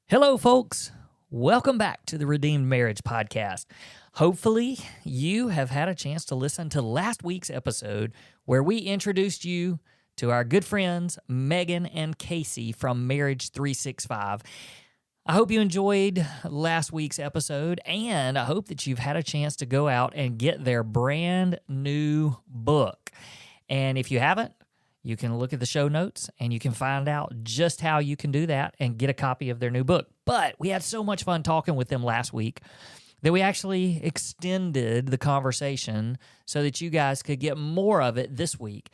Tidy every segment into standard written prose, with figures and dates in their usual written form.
Hello, folks. Welcome back to the Redeemed Marriage Podcast. Hopefully, you have had a chance to listen to last week's episode where we introduced you to our good friends, Meygan and Casey from Marriage365. I hope you enjoyed last week's episode, and I hope that you've had a chance to go out and get their brand new book. And if you haven't, you can look at the show notes and you can find out just how you can do that and get a copy of their new book. But we had so much fun talking with them last week that we actually extended the conversation so that you guys could get more of it this week.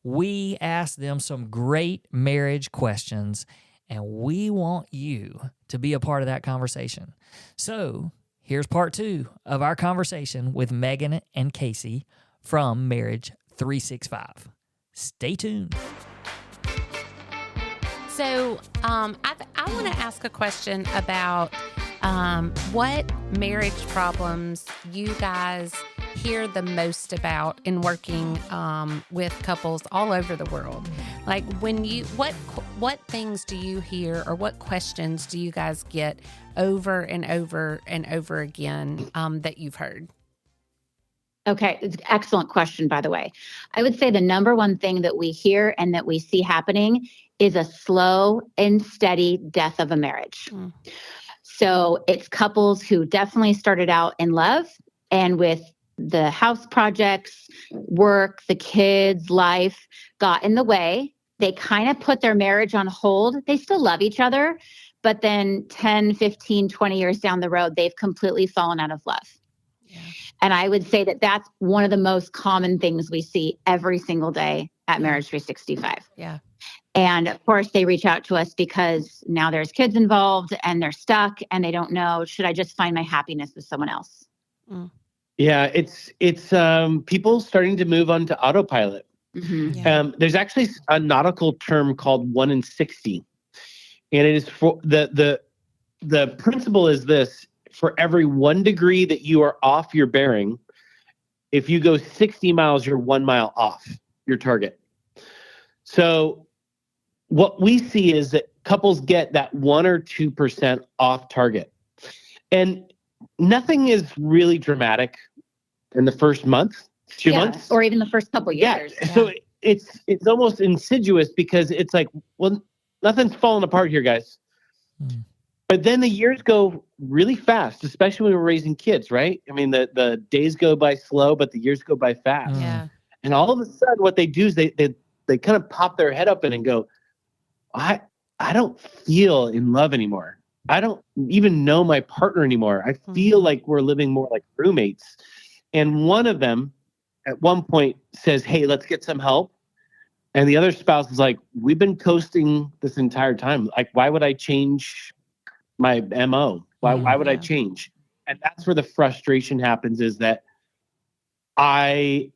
We asked them some great marriage questions, and we want you to be a part of that conversation. So here's part 2 of our conversation with Meygan and Casey from Marriage365. Stay tuned. So I want to ask a question about what marriage problems you guys hear the most about in working with couples all over the world. Like what things do you hear, or what questions do you guys get over and over and over again that you've heard? Okay, it's an excellent question, by the way. I would say the number one thing that we hear and that we see happening is a slow and steady death of a marriage. So it's couples who definitely started out in love, and with the house projects, work, the kids, life got in the way. They kind of put their marriage on hold. They still love each other, but then 10, 15, 20 years down the road, they've completely fallen out of love. Yeah. And I would say that that's one of the most common things we see every single day at Marriage365. Yeah. And of course, they reach out to us because now there's kids involved and they're stuck and they don't know, should I just find my happiness with someone else? Yeah, it's people starting to move on to autopilot. Mm-hmm. Yeah. There's actually a nautical term called 1 in 60. And it is for the principle is this: for every 1 degree that you are off your bearing, if you go 60 miles, you're 1 mile off your target. So what we see is that couples get that 1 or 2% off target. And nothing is really dramatic in the first month, 2 months. Or even the first couple years. Yeah. So it's almost insidious because it's like, well, nothing's falling apart here, guys. But then the years go really fast, especially when we're raising kids, right? I mean, the days go by slow, but the years go by fast. Yeah. And all of a sudden what they do is they kind of pop their head up and go, I don't feel in love anymore. I don't even know my partner anymore. I feel like we're living more like roommates. And one of them at one point says, hey, let's get some help. And the other spouse is like, we've been coasting this entire time. Like, why would I change my MO? Why would I change? And that's where the frustration happens, is that I'm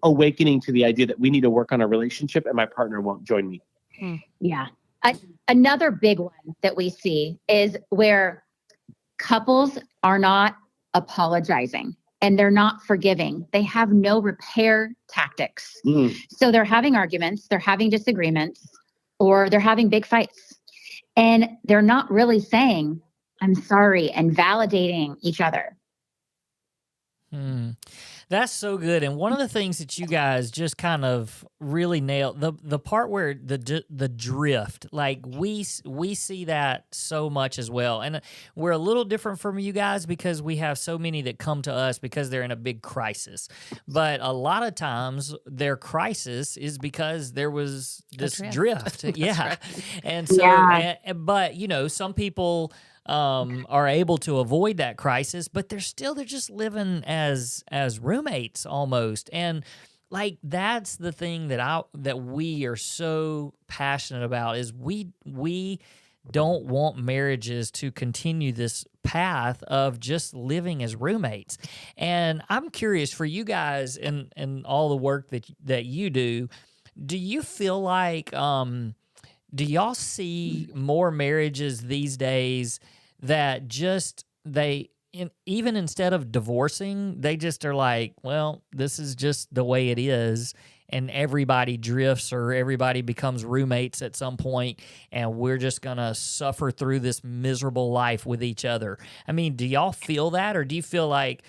awakening to the idea that we need to work on a relationship and my partner won't join me. Yeah. Another big one that we see is where couples are not apologizing and they're not forgiving. They have no repair tactics. So they're having arguments, they're having disagreements, or they're having big fights. And they're not really saying, I'm sorry, and validating each other. That's so good. And one of the things that you guys just kind of really nailed, the part where the drift, like we see that so much as well. And we're a little different from you guys because we have so many that come to us because they're in a big crisis. But a lot of times their crisis is because there was this drift. Yeah. Right. And so, but you know, some people are able to avoid that crisis, but they're just living as roommates almost. And like, that's the thing that we are so passionate about, is we don't want marriages to continue this path of just living as roommates. And I'm curious, for you guys and all the work that you do you feel like do y'all see more marriages these days that just even instead of divorcing, they just are like, well, this is just the way it is, and everybody drifts or everybody becomes roommates at some point, and we're just going to suffer through this miserable life with each other. I mean, do y'all feel that, or do you feel like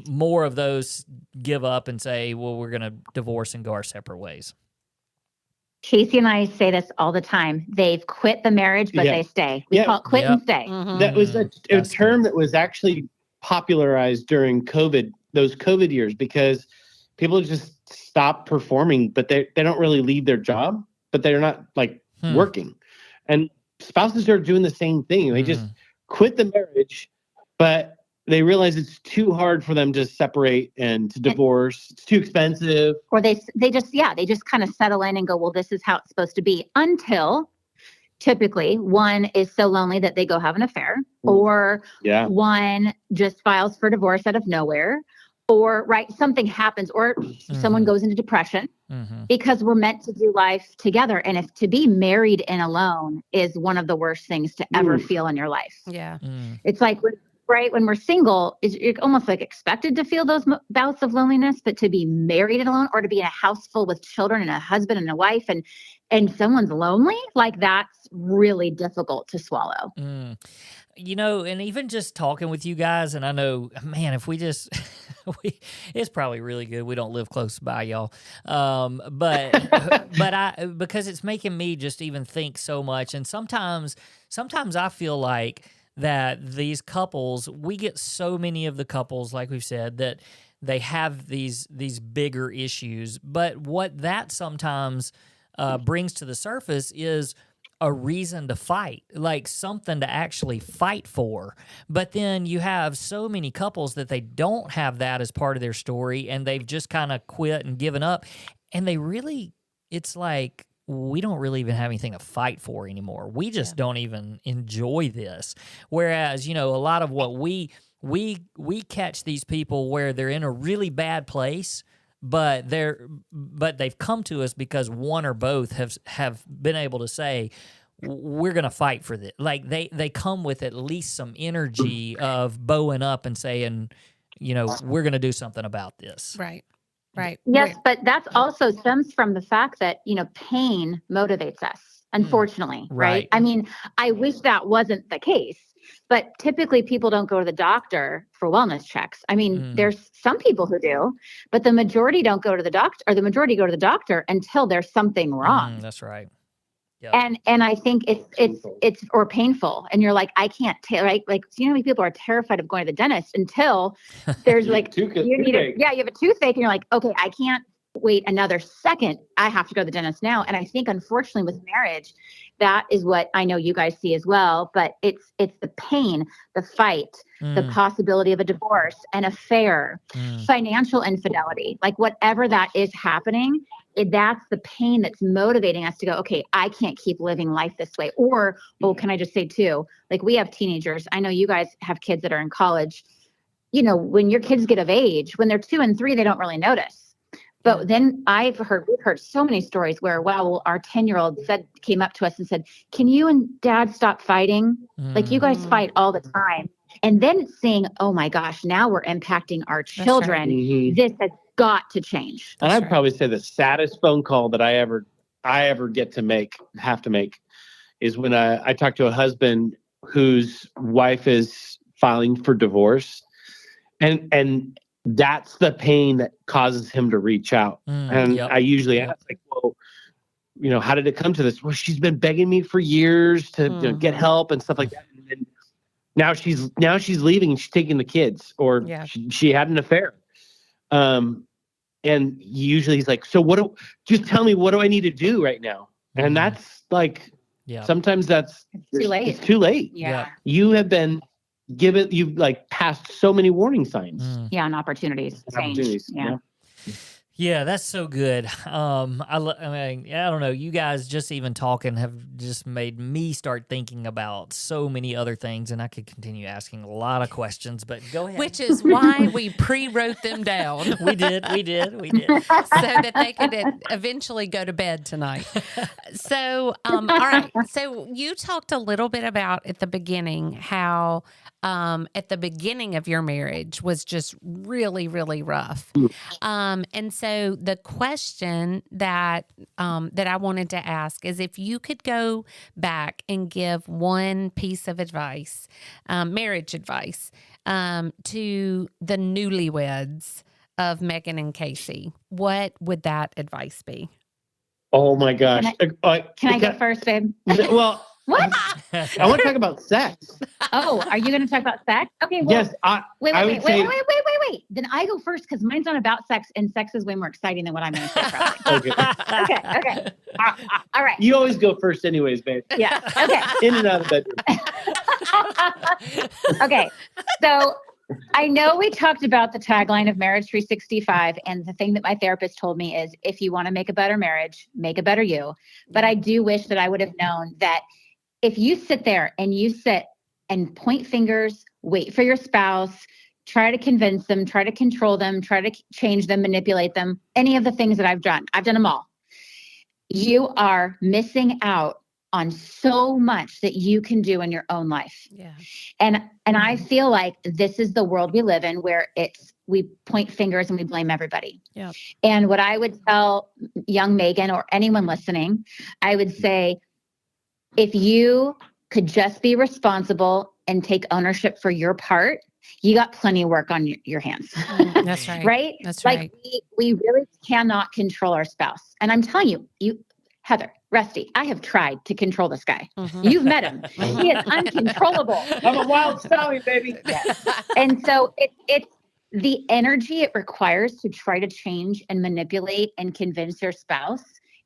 more of those give up and say, well, we're going to divorce and go our separate ways? Casey and I say this all the time. They've quit the marriage, but they stay. We call it quit and stay. Mm-hmm. That was a term that was actually popularized during COVID, those COVID years, because people just stop performing, but they don't really leave their job, but they're not like working. And spouses are doing the same thing. They just quit the marriage, but they realize it's too hard for them to separate and to divorce. It's too expensive. Or they just kind of settle in and go, well, this is how it's supposed to be, until typically one is so lonely that they go have an affair, or one just files for divorce out of nowhere, or something happens, or someone goes into depression, because we're meant to do life together. And if to be married and alone is one of the worst things to ever feel in your life. Yeah. It's like, when we're single, you're almost like expected to feel those bouts of loneliness, but to be married and alone, or to be in a house full with children and a husband and a wife, and someone's lonely, like that's really difficult to swallow. You know, and even just talking with you guys, and I know, man, if we just, it's probably really good we don't live close by, y'all. But because it's making me just even think so much. And sometimes I feel like that these couples, we get so many of the couples, like we've said, that they have these bigger issues. But what that sometimes brings to the surface is a reason to fight, like something to actually fight for. But then you have so many couples that they don't have that as part of their story, and they've just kind of quit and given up. And it's like, we don't really even have anything to fight for anymore. We just don't even enjoy this. Whereas, a lot of what we catch these people where they're in a really bad place, but they've come to us because one or both have been able to say, we're going to fight for this. Like they come with at least some energy of bowing up and saying, we're going to do something about this. Right. Right. Yes, but that's also stems from the fact that, pain motivates us, unfortunately, right? I mean, I wish that wasn't the case, but typically people don't go to the doctor for wellness checks. I mean, there's some people who do, but the majority don't go to the doctor, or the majority go to the doctor until there's something wrong. That's right. Yep. And I think it's or painful, and you're like, I can't tell, right? Like, how many people are terrified of going to the dentist until there's like, you have a toothache, and you're like, okay, I can't wait another second. I have to go to the dentist now. And I think, unfortunately, with marriage, that is what I know you guys see as well. But it's the pain, the fight, the possibility of a divorce, an affair, financial infidelity, like whatever that is happening. That's the pain that's motivating us to go, okay, I can't keep living life this way. Or, can I just say too, like we have teenagers. I know you guys have kids that are in college. When your kids get of age, when they're 2 and 3, they don't really notice. But then we've heard so many stories where, our 10-year-old came up to us and said, can you and dad stop fighting? Like you guys fight all the time. And then seeing, oh my gosh, now we're impacting our children. Right. This has got to change. And I'd probably say the saddest phone call that I ever have to make is when I talk to a husband whose wife is filing for divorce, and that's the pain that causes him to reach out. I usually ask, like, well, how did it come to this? Well, she's been begging me for years to get help and stuff like that. And now she's leaving and she's taking the kids, or she had an affair. And usually he's like, so just tell me, what do I need to do right now? And that's like, sometimes it's too late. It's too late. Yeah. You have been you've like passed so many warning signs. Yeah. And opportunities. Yeah. Yeah, that's so good. I mean, I don't know. You guys just even talking have just made me start thinking about so many other things, and I could continue asking a lot of questions, but go ahead. Which is why we pre-wrote them down. We did. So that they could eventually go to bed tonight. So, all right. So you talked a little bit about at the beginning how at the beginning of your marriage was just really, really rough. And so the question that I wanted to ask is if you could go back and give one piece of advice, marriage advice, to the newlyweds of Meygan and Casey, what would that advice be? Oh my gosh. Can I go first, babe? Well, What? I want to talk about sex. Oh, are you going to talk about sex? Okay. Well, Yes. wait. Then I go first because mine's not about sex, and sex is way more exciting than what I'm going to say. Probably. Okay. All right. You always go first, anyways, babe. Yeah. Okay. In and out of the bedroom. Okay. So I know we talked about the tagline of Marriage365, and the thing that my therapist told me is, if you want to make a better marriage, make a better you. But I do wish that I would have known that if you sit there and you sit and point fingers, wait for your spouse, try to convince them, try to control them, try to change them, manipulate them, any of the things that I've done them all. You are missing out on so much that you can do in your own life. Yeah. And I feel like this is the world we live in, where we point fingers and we blame everybody. Yeah. And what I would tell young Meygan or anyone listening, I would say, if you could just be responsible and take ownership for your part, you got plenty of work on your hands. That's right. Right? That's right. Like we really cannot control our spouse. And I'm telling you, Heather, Rusty, I have tried to control this guy. Mm-hmm. You've met him. He is uncontrollable. I'm a wild stallion, baby. Yes. And so it's the energy it requires to try to change and manipulate and convince your spouse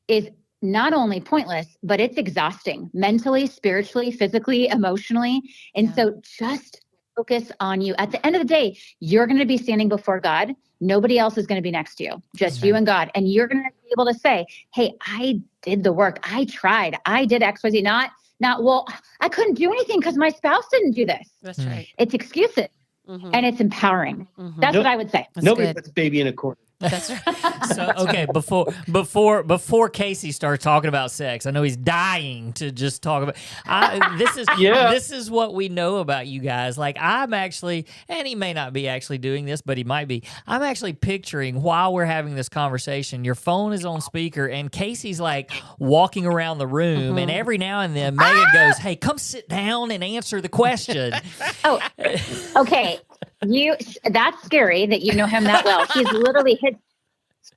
is not only pointless, but it's exhausting mentally, spiritually, physically, emotionally. And so just focus on you. At the end of the day, you're going to be standing before God. Nobody else is going to be next to you, just you and God. And you're going to be able to say, hey, I did the work. I tried. I did XYZ. Not, well, I couldn't do anything because my spouse didn't do this. That's right. It's excuses. Mm-hmm. And it's empowering. Mm-hmm. That's what I would say. Nobody puts baby in a corner. That's right. So, okay, before Casey starts talking about sex, I know he's dying to just talk about. This is what we know about you guys. Like, I'm actually, and he may not be actually doing this, but he might be. I'm actually picturing while we're having this conversation, your phone is on speaker, and Casey's like walking around the room, and every now and then Meygan goes, "Hey, come sit down and answer the question." Oh, okay. That's scary that you know him that well. He's literally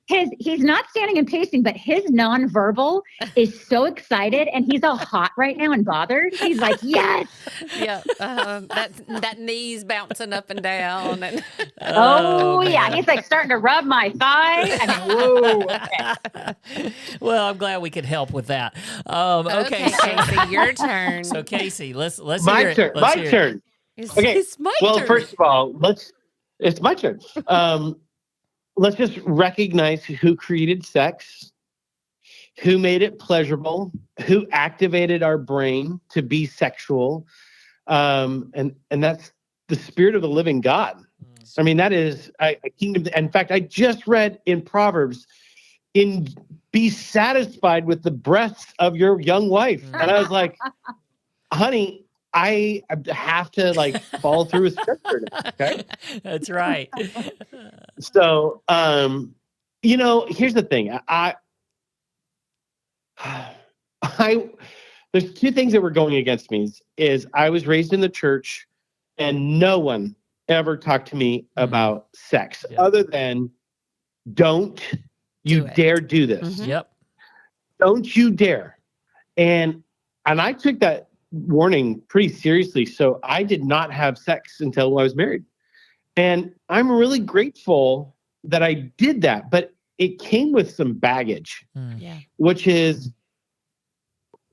he's not standing and pacing, but his nonverbal is so excited, and he's all hot right now and bothered. He's like, yes. Yeah. That knee's bouncing up and down. And yeah. He's like starting to rub my thigh. I mean, whoa. Okay. Well, I'm glad we could help with that. Okay, Casey, your turn. So Casey, let's My hear it. turn. Let's My hear it. turn. Okay. It's my Well, turn. first of all, it's my turn. Let's just recognize who created sex, who made it pleasurable, who activated our brain to be sexual. And that's the spirit of the living God. I mean, that is a kingdom. In fact, I just read in Proverbs, be satisfied with the breasts of your young wife. And I was like, honey, I have to follow through with scripture. Okay. That's right. So, here's the thing. There's two things that were going against me is I was raised in the church and no one ever talked to me about sex other than don't you dare do this. Mm-hmm. Yep. Don't you dare. And I took that warning pretty seriously. So I did not have sex until I was married. And I'm really grateful that I did that, but it came with some baggage, which is,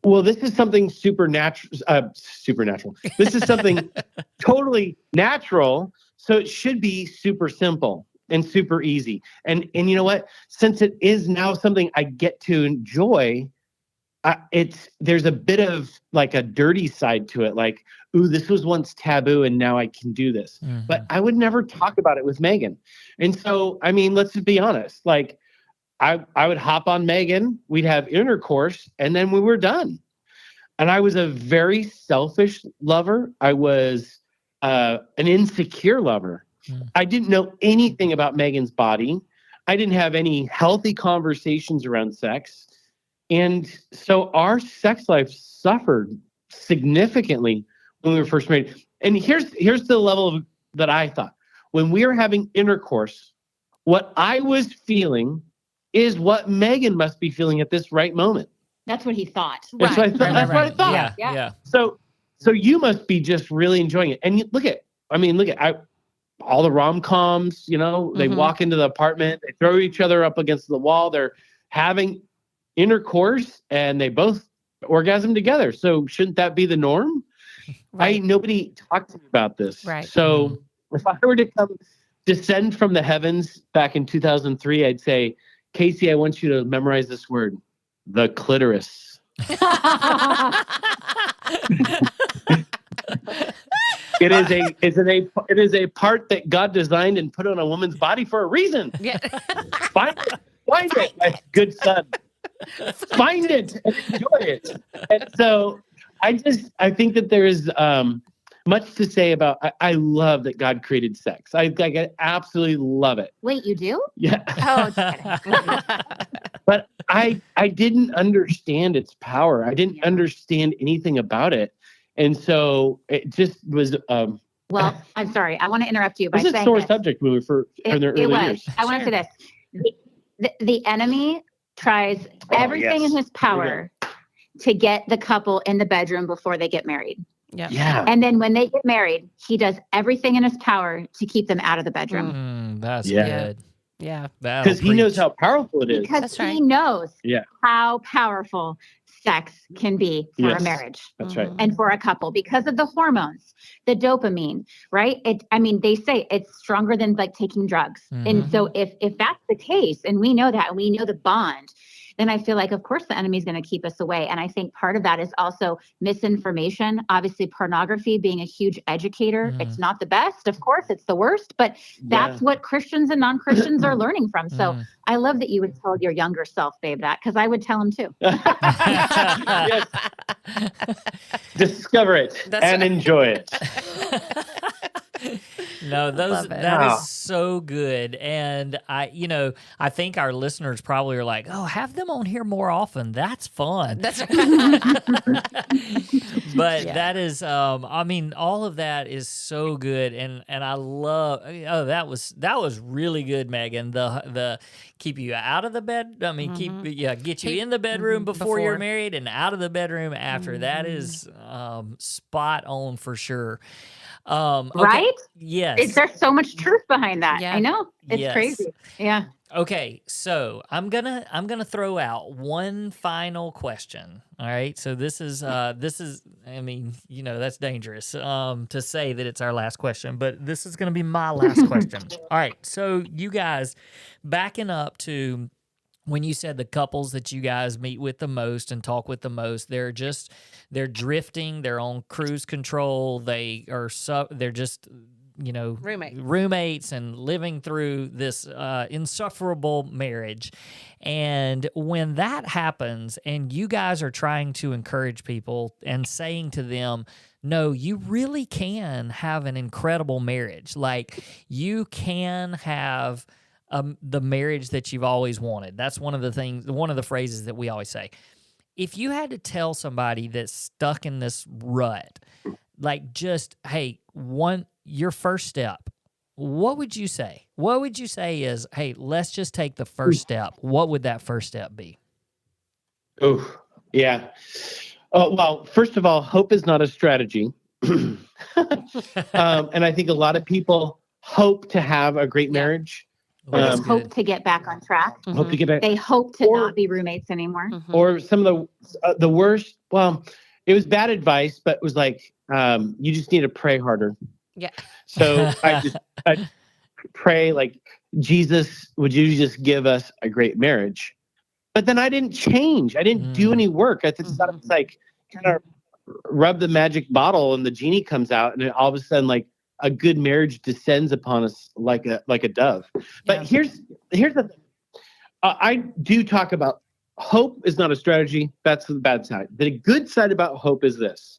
well, this is something supernatural. This is something totally natural. So it should be super simple and super easy. And you know what? Since it is now something I get to enjoy, there's a bit of a dirty side to it. Like, ooh, this was once taboo and now I can do this. Mm-hmm. But I would never talk about it with Meygan. And so, I mean, let's just be honest. I would hop on Meygan, we'd have intercourse, and then we were done. And I was a very selfish lover. I was an insecure lover. Mm-hmm. I didn't know anything about Meygan's body. I didn't have any healthy conversations around sex. And so our sex life suffered significantly when we were first married. And here's the level that I thought. When we were having intercourse, what I was feeling is what Meygan must be feeling at this right moment. That's what he thought. That's what I thought. That's what I thought. Yeah. So you must be just really enjoying it. And look at all the rom-coms, they walk into the apartment, they throw each other up against the wall. They're having intercourse and they both orgasm together. So shouldn't that be the norm? Right. Nobody talked to me about this. Right. So if I were to descend from the heavens back in 2003, I'd say, Casey, I want you to memorize this word, the clitoris. It is a part that God designed and put on a woman's body for a reason. Yeah. Find it, my good son. Find it and enjoy it. And so I think that there is much to say about. I love that God created sex. I absolutely love it. Wait, you do? Yeah. Oh, just kidding. But I didn't understand its power. I didn't understand anything about it. And so it just was. Well, I'm sorry. I want to interrupt you by saying this is a sore subject when we in their early years. I want to say this. The enemy tries everything in his power to get the couple in the bedroom before they get married. Yeah. And then when they get married, he does everything in his power to keep them out of the bedroom. That's good. Yeah. Because he knows how powerful it is. Because he knows how powerful sex can be for a marriage. That's right. And for a couple because of the hormones, the dopamine, right? They say it's stronger than like taking drugs. And so if that's the case, and we know that, and we know the bond, then I feel like, of course, the enemy is going to keep us away. And I think part of that is also misinformation. Obviously, pornography being a huge educator. It's not the best, of course, it's the worst, but that's what Christians and non-Christians are learning from. So I love that you would tell your younger self, babe, that, because I would tell him too. Yes. Discover it and enjoy it. No, that is so good. And I think our listeners probably are like, oh, have them on here more often. That's fun. That's right. But that is, all of that is so good. And I love, that was really good, Meygan. The keep you out of the bed. Get you in the bedroom before you're married and out of the bedroom after. That is spot on for sure. Okay. Right? Yes. There's so much truth behind that. Yeah. I know. It's crazy. Yeah. Okay, so I'm gonna throw out one final question. All right, so this is that's dangerous to say that it's our last question, but this is gonna be my last question. All right, so you guys, backing up to when you said the couples that you guys meet with the most and talk with the most, they're drifting, they're on cruise control, they're just roommates and living through this insufferable marriage. And when that happens and you guys are trying to encourage people and saying to them, no, you really can have an incredible marriage. Like you can have the marriage that you've always wanted. That's one of the phrases that we always say. If you had to tell somebody that's stuck in this rut, like just, hey, your first step, what would you say? What would you say is, hey, let's just take the first step. What would that first step be? Oh, yeah. Well, first of all, hope is not a strategy. And I think a lot of people hope to have a great marriage. They hope to get back on track. Hope to get back. They hope to not be roommates anymore. Or some of the worst. Well, it was bad advice, but it was like you just need to pray harder. Yeah. So I pray like, Jesus, would you just give us a great marriage? But then I didn't change. I didn't do any work. I just thought it was like kind of rub the magic bottle and the genie comes out, and then all of a sudden like a good marriage descends upon us like a dove. But here's the thing. I do talk about hope is not a strategy. That's the bad side. The good side about hope is this.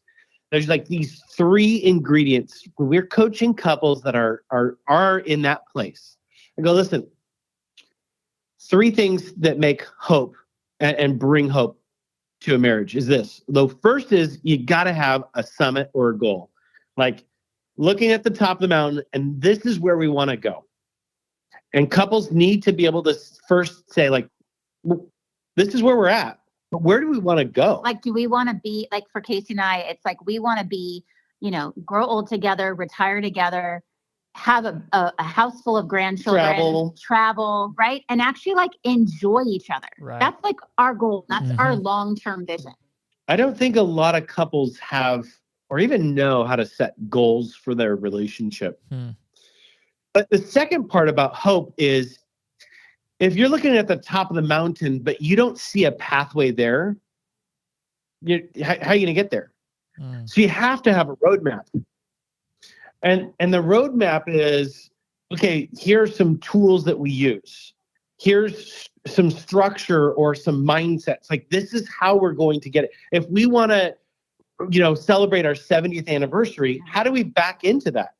There's like these three ingredients. We're coaching couples that are in that place. I go, listen, three things that make hope and bring hope to a marriage is this. The first is you got to have a summit or a goal, like looking at the top of the mountain, and this is where we want to go. And couples need to be able to first say, like, this is where we're at, but where do we want to go? Like, do we want to be, like for Casey and I, it's like we want to be, grow old together, retire together, have a house full of grandchildren, travel, right? And actually like enjoy each other. Right. That's like our goal. That's our long-term vision. I don't think a lot of couples have or even know how to set goals for their relationship. But the second part about hope is if you're looking at the top of the mountain, but you don't see a pathway there, how are you going to get there? So you have to have a roadmap. And the roadmap is, okay, here's some tools that we use. Here's some structure or some mindsets. Like, this is how we're going to get it. If we want to, celebrate our 70th anniversary, how do we back into that?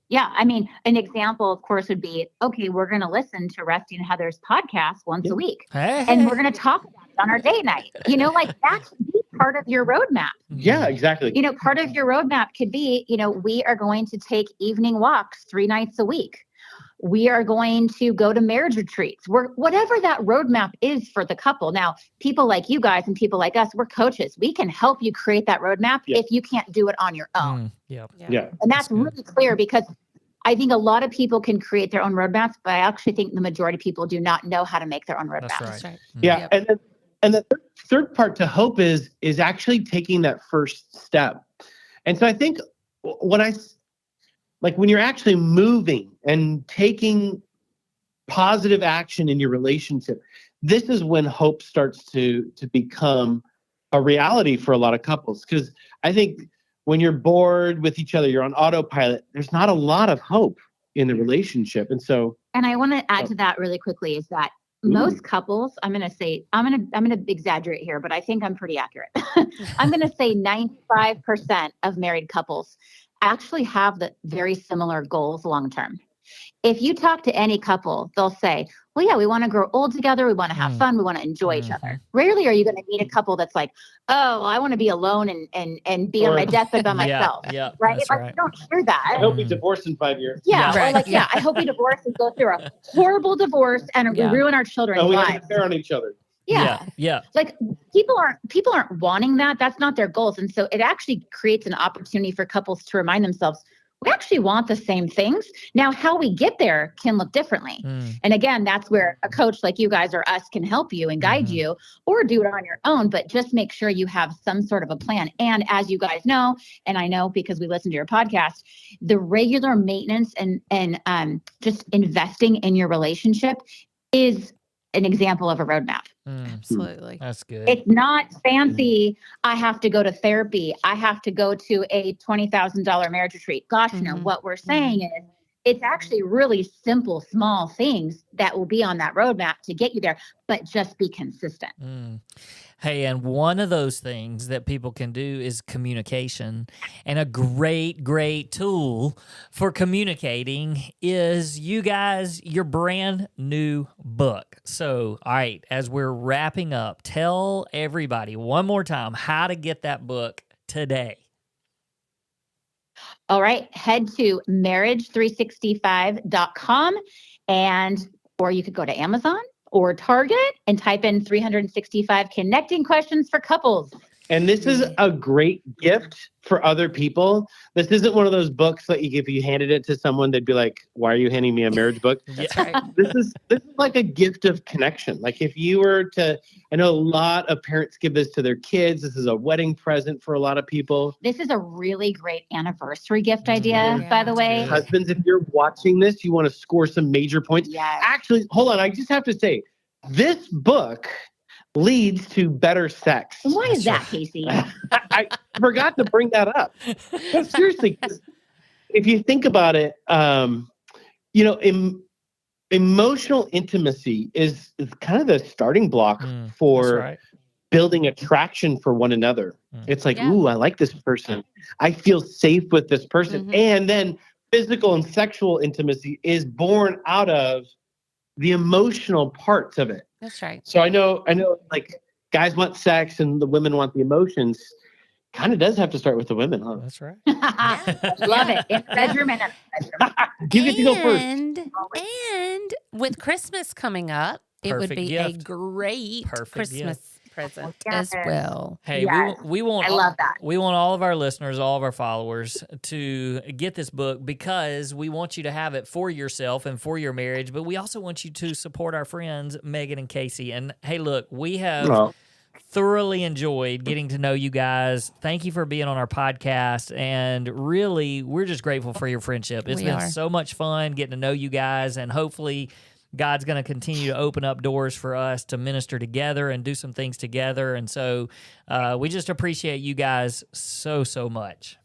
Yeah. I mean, an example, of course, would be, okay, we're going to listen to Rusty and Heather's podcast once a week. And we're going to talk about it on our date night. Like that should be part of your roadmap. Yeah, exactly. Part of your roadmap could be, we are going to take evening walks 3 nights a week. We are going to go to marriage retreats. Whatever that roadmap is for the couple. Now, people like you guys and people like us, we're coaches. We can help you create that roadmap if you can't do it on your own. Yeah. And that's really clear because I think a lot of people can create their own roadmaps, but I actually think the majority of people do not know how to make their own roadmaps. That's right. Yeah. And the third part to hope is actually taking that first step. And so I think when you're actually moving and taking positive action in your relationship, this is when hope starts to become a reality for a lot of couples. Because I think when you're bored with each other, you're on autopilot, there's not a lot of hope in the relationship. And I want to add to that really quickly is that most couples, I'm going to exaggerate here, but I think I'm pretty accurate. I'm going to say 95% of married couples actually have the very similar goals long-term. If you talk to any couple, they'll say, well, yeah, we want to grow old together. We want to have fun. We want to enjoy each other. Rarely are you going to meet a couple that's like, oh, I want to be alone and be on my deathbed by myself. Right? Like, you don't hear that. I hope we divorce in 5 years. I hope we divorce and go through a horrible divorce and we ruin our children's lives. We have to bear on each other. Yeah. Like people aren't wanting that. That's not their goals. And so it actually creates an opportunity for couples to remind themselves, we actually want the same things. Now, how we get there can look differently. And again, that's where a coach like you guys or us can help you and guide you, or do it on your own, but just make sure you have some sort of a plan. And as you guys know, and I know because we listen to your podcast, the regular maintenance and just investing in your relationship is an example of a roadmap. Absolutely. That's good. It's not fancy. I have to go to therapy. I have to go to a $20,000 marriage retreat. Gosh, no, what we're saying is it's actually really simple, small things that will be on that roadmap to get you there, but just be consistent. Hey, and one of those things that people can do is communication. And a great tool for communicating is your brand new book. So, all right, as we're wrapping up, tell everybody one more time how to get that book today. All right, head to marriage365.com or you could go to Amazon or Target and type in 365 connecting questions for couples. And this is a great gift for other people. This isn't one of those books that if you handed it to someone, they'd be like, why are you handing me a marriage book? That's right. This is like a gift of connection. Like if you were to, I know a lot of parents give this to their kids. This is a wedding present for a lot of people. This is a really great anniversary gift idea, by the way. Husbands, if you're watching this, you want to score some major points. Yes. Actually, hold on. I just have to say, this book leads to better sex. And why is that, Casey? I forgot to bring that up. But seriously, if you think about it, emotional intimacy is kind of the starting block for building attraction for one another. It's like, ooh, I like this person. I feel safe with this person. And then physical and sexual intimacy is born out of the emotional parts of it. That's right. So I know like guys want sex and the women want the emotions. Kind of does have to start with the women, huh? That's right. Love it. In the bedroom and You get to go first. And with Christmas coming up, it would Perfect be gift. a great Perfect Christmas present Yes. as well. Hey, Yes. we want I love that. we want all of our listeners, all of our followers to get this book because we want you to have it for yourself and for your marriage, but we also want you to support our friends Meygan and Casey. And hey, look, we have No. thoroughly enjoyed getting to know you guys. Thank you for being on our podcast, and really, we're just grateful for your friendship. It's We been are. so much fun getting to know you guys, and hopefully God's going to continue to open up doors for us to minister together and do some things together. And so we just appreciate you guys so, so much.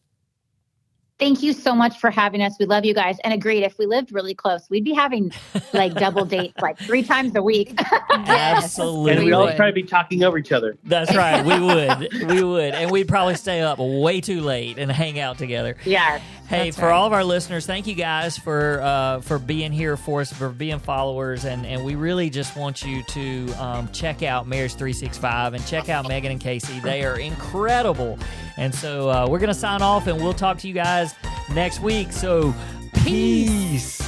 Thank you so much for having us. We love you guys. And agreed, if we lived really close, we'd be having like double dates like 3 times a week. Absolutely. And we'd all would. try to be talking over each other. That's right. We would. We would. And we'd probably stay up way too late and hang out together. Yes. Hey, That's for right. all of our listeners, thank you guys for being here for us, for being followers, and we really just want you to check out Marriage365 and check out Meygan and Casey. They are incredible, and so we're gonna sign off, and we'll talk to you guys next week. So, peace.